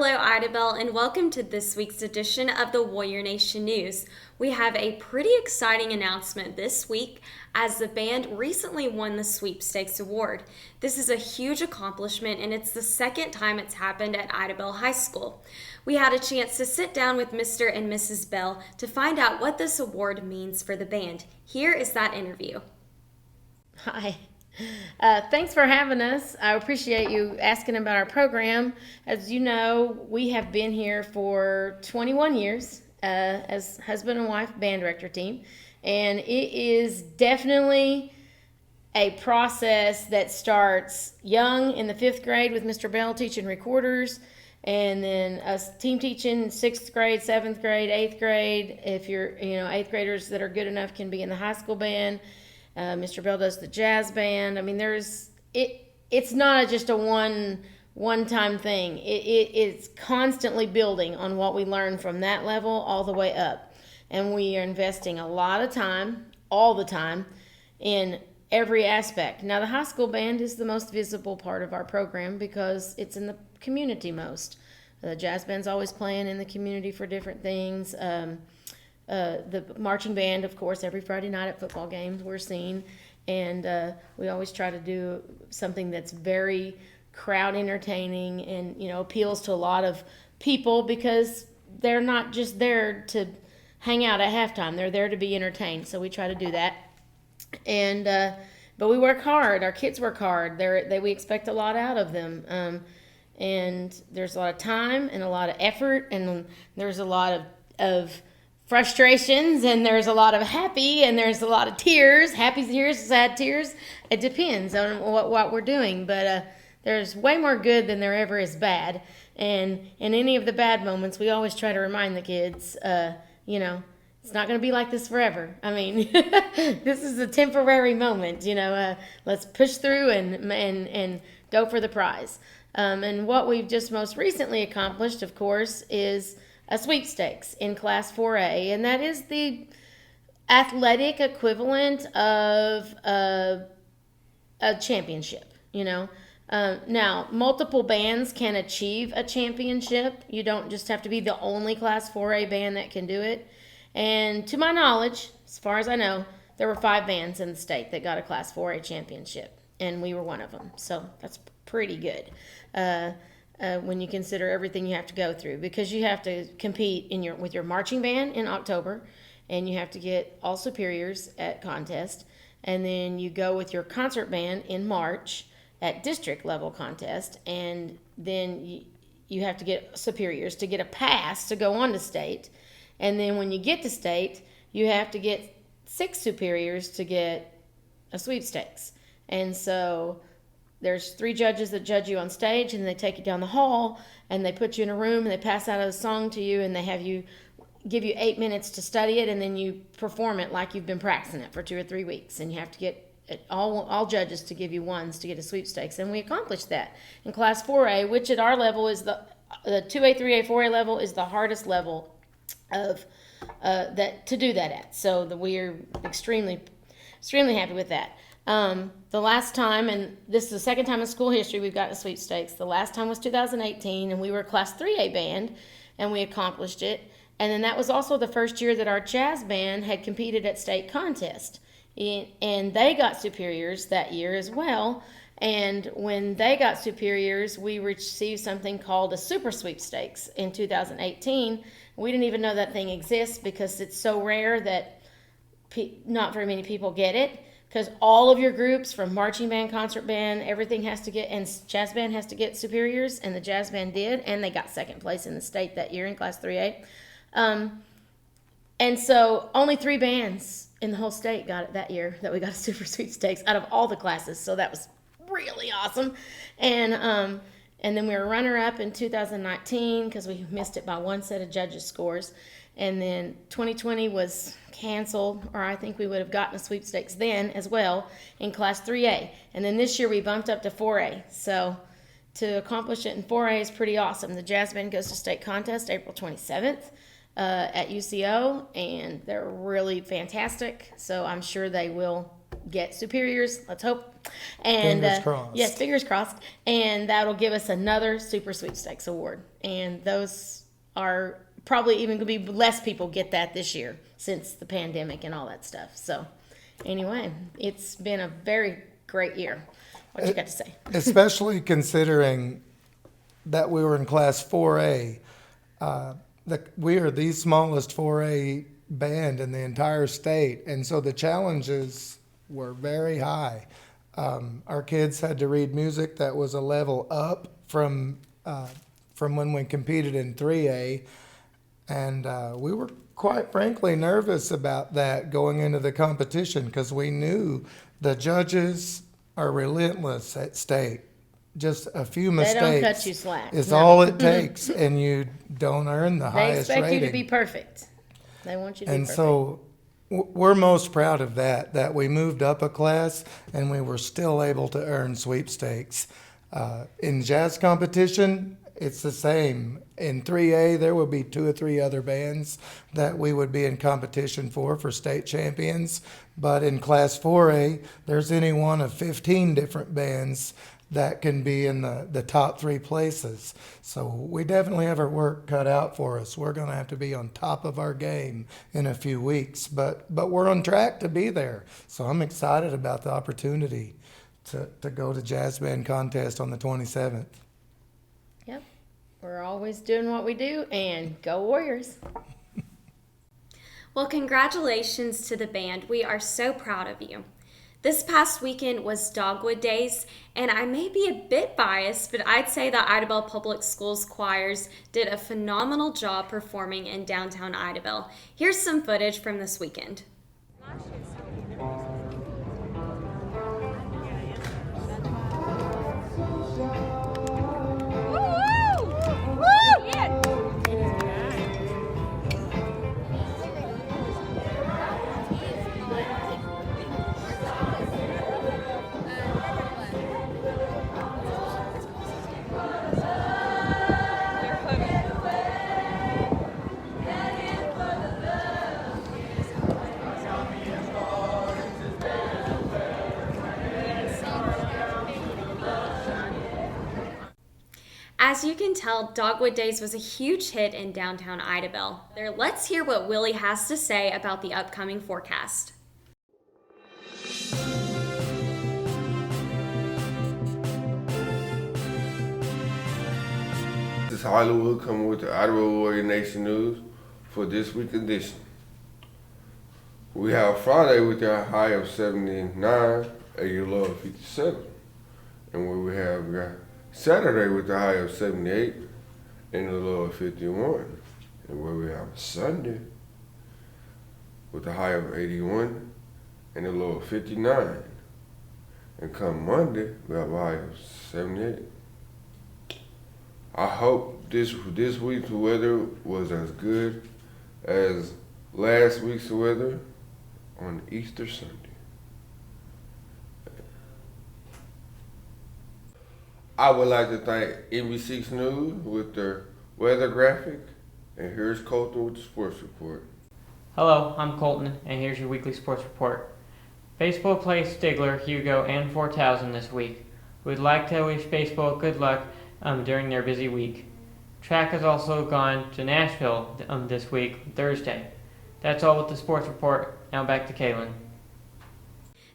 Hello, Idabelle, and welcome to this week's edition of the Warrior Nation News. We have a pretty exciting announcement this week as the band recently won the Sweepstakes Award. This is a huge accomplishment, and it's the second time it's happened at Idabelle High School. We had a chance to sit down with Mr. and Mrs. Bell to find out what this award means for the band. Here is that interview. Hi. Thanks for having us. I appreciate you asking about our program. As you know, we have been here for 21 years as husband and wife band director team, and it is definitely a process that starts young in the 5th grade with Mr. Bell teaching recorders, and then us team teaching 6th grade, 7th grade, 8th grade. If you're, 8th graders that are good enough can be in the high school band. Mr. Bell does the jazz band. I mean, it's not just a one-time thing. It's constantly building on what we learn from that level all the way up. And we are investing a lot of time, all the time, in every aspect. Now, the high school band is the most visible part of our program because it's in the community most. The jazz band's always playing in the community for different things. The marching band, of course, every Friday night at football games we're seen, and we always try to do something that's very crowd entertaining and appeals to a lot of people because they're not just there to hang out at halftime; they're there to be entertained. So we try to do that, and but we work hard. Our kids work hard. We expect a lot out of them, and there's a lot of time and a lot of effort, and there's a lot of frustrations, and there's a lot of happy, and there's a lot of tears, happy tears, sad tears. It depends on what we're doing, but there's way more good than there ever is bad. And in any of the bad moments, we always try to remind the kids, it's not going to be like this forever. I mean, this is a temporary moment. Let's push through and go for the prize. And what we've just most recently accomplished, of course, is a sweepstakes in Class 4A, and that is the athletic equivalent of a championship, Now, multiple bands can achieve a championship. You don't just have to be the only Class 4A band that can do it. And to my knowledge, as far as I know, there were 5 bands in the state that got a Class 4A championship, and we were one of them. So that's pretty good. When you consider everything you have to go through, because you have to compete with your marching band in October, and you have to get all superiors at contest, and then you go with your concert band in March at district level contest, and then you have to get superiors to get a pass to go on to state, and then when you get to state, you have to get 6 superiors to get a sweepstakes. And so there's 3 judges that judge you on stage, and they take you down the hall, and they put you in a room, and they pass out a song to you, and they give you 8 minutes to study it, and then you perform it like you've been practicing it for 2 or 3 weeks, and you have to get all judges to give you ones to get a sweepstakes, and we accomplished that in Class 4A, which at our level is the 2A, 3A, 4A level is the hardest level of that to do that at. So we are extremely happy with that. The last time, and this is the second time in school history we've gotten a sweepstakes. The last time was 2018, and we were a Class 3A band, and we accomplished it. And then that was also the first year that our jazz band had competed at state contest. And they got superiors that year as well. And when they got superiors, we received something called a super sweepstakes in 2018. We didn't even know that thing exists because it's so rare that not very many people get it. Because all of your groups, from marching band, concert band, everything has to get, and jazz band has to get superiors, and the jazz band did, and they got 2nd place in the state that year in Class 3A. And so only 3 bands in the whole state got it that year that we got a super sweepstakes out of all the classes. So that was really awesome. And then we were runner-up in 2019 because we missed it by 1 set of judges' scores. And then 2020 was canceled, or I think we would have gotten a sweepstakes then as well in Class 3A. And then this year we bumped up to 4A. So to accomplish it in 4A is pretty awesome. The jazz band goes to state contest April 27th at UCO, and they're really fantastic. So I'm sure they will get superiors, let's hope. And Fingers crossed. yes, fingers crossed. And that'll give us another Super Sweepstakes award. And those are probably even going to be less people get that this year since the pandemic and all that stuff. So anyway, it's been a very great year. What you got to say? Especially considering that we were in Class 4A. We are the smallest 4A band in the entire state, and so the challenges were very high. Our kids had to read music that was a level up from when we competed in 3A, and we were quite frankly nervous about that going into the competition because we knew the judges are relentless at state. Just a few mistakes. They don't cut you slack. Is No. all it takes, and you don't earn the They highest expect rating. you to be perfect. They want you to be And perfect. so we're most proud of that we moved up a class and we were still able to earn sweepstakes. In jazz competition, it's the same. In 3A, there would be 2 or 3 other bands that we would be in competition for state champions. But in Class 4A, there's any one of 15 different bands that can be in the top 3 places. So we definitely have our work cut out for us. We're going to have to be on top of our game in a few weeks, but we're on track to be there. So I'm excited about the opportunity to go to Jazz Band Contest on the 27th. Yep. We're always doing what we do, and go Warriors. Well, congratulations to the band. We are so proud of you. This past weekend was Dogwood Days, and I may be a bit biased, but I'd say the Idabel Public Schools choirs did a phenomenal job performing in downtown Idabel. Here's some footage from this weekend. As you can tell, Dogwood Days was a huge hit in downtown Idabel. Let's hear what Willie has to say about the upcoming forecast. This is Hollywood coming with the Idabel Warrior Nation News for this week's edition. We have Friday with a high of 79, a low of 57. And where we have Saturday with a high of 78 and a low of 51. And where we have Sunday with a high of 81 and a low of 59. And come Monday, we have a high of 78. I hope this week's weather was as good as last week's weather on Easter Sunday. I would like to thank E16 News with their weather graphic, and here's Colton with the sports report. Hello, I'm Colton, and here's your weekly sports report. Baseball plays Stigler, Hugo, and Fort Townsend this week. We'd like to wish baseball good luck during their busy week. Track has also gone to Nashville this week, Thursday. That's all with the sports report. Now back to Kaylin.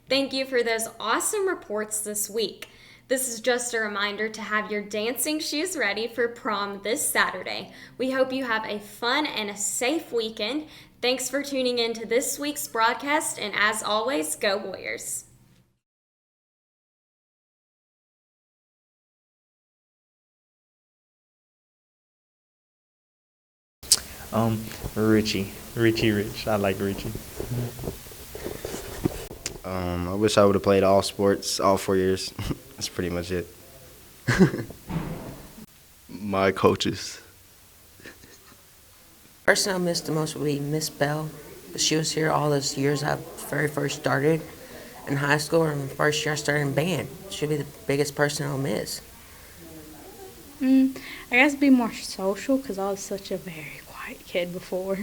Thank you for those awesome reports this week. This is just a reminder to have your dancing shoes ready for prom this Saturday. We hope you have a fun and a safe weekend. Thanks for tuning in to this week's broadcast, and as always, go Warriors. Richie. Rich. I like Richie. I wish I would have played all sports all 4 years. That's pretty much it. My coaches. Person I miss the most would be Miss Bell. She was here all those years I very first started in high school, and the first year I started in band. She'll be the biggest person I'll miss. I guess be more social because I was such a very quiet kid before.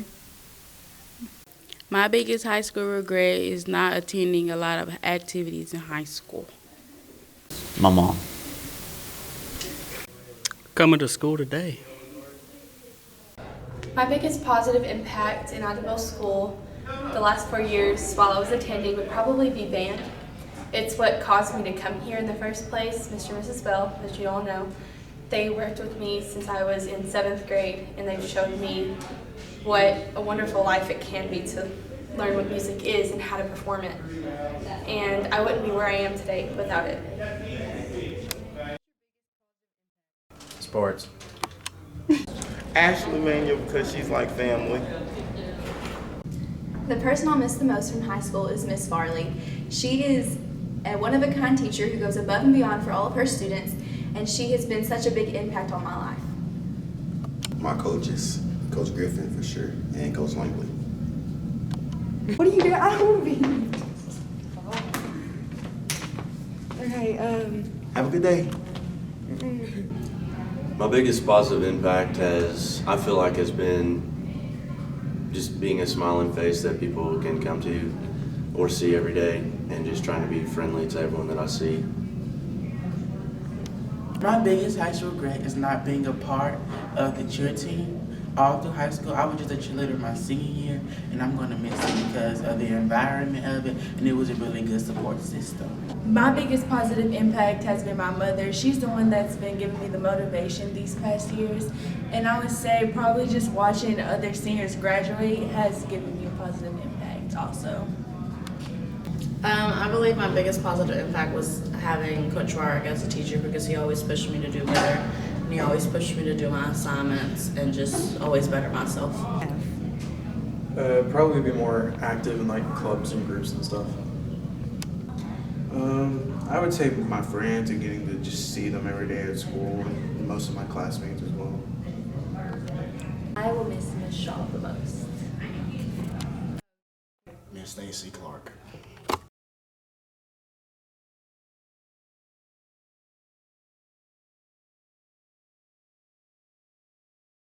My biggest high school regret is not attending a lot of activities in high school. My mom. Coming to school today. My biggest positive impact in Idabel School the last 4 years while I was attending would probably be band. It's what caused me to come here in the first place. Mr. and Mrs. Bell, as you all know, they worked with me since I was in 7th grade, and they've shown me what a wonderful life it can be to learn what music is and how to perform it. And I wouldn't be where I am today without it. Sports. Ashley Manuel, because she's like family. The person I'll miss the most from high school is Miss Farley. She is a one-of-a-kind teacher who goes above and beyond for all of her students, and she has been such a big impact on my life. My coaches, Coach Griffin for sure, and Coach Langley. What are you doing? I don't want to be. Okay, Have a good day. My biggest positive impact I feel like has been just being a smiling face that people can come to or see every day, and just trying to be friendly to everyone that I see. My biggest high school regret is not being a part of the cheer team. All through high school, I was just a cheerleader my senior year, and I'm going to miss it because of the environment of it, and it was a really good support system. My biggest positive impact has been my mother. She's the one that's been giving me the motivation these past years, and I would say probably just watching other seniors graduate has given me a positive impact also. I believe my biggest positive impact was having Coach Warwick as a teacher, because he always pushed me to do better. And he always pushed me to do my assignments and just always better myself. Probably be more active in like clubs and groups and stuff. I would say my friends and getting to just see them every day at school, and most of my classmates as well. I will miss Miss Shaw the most. Miss Stacy Clark.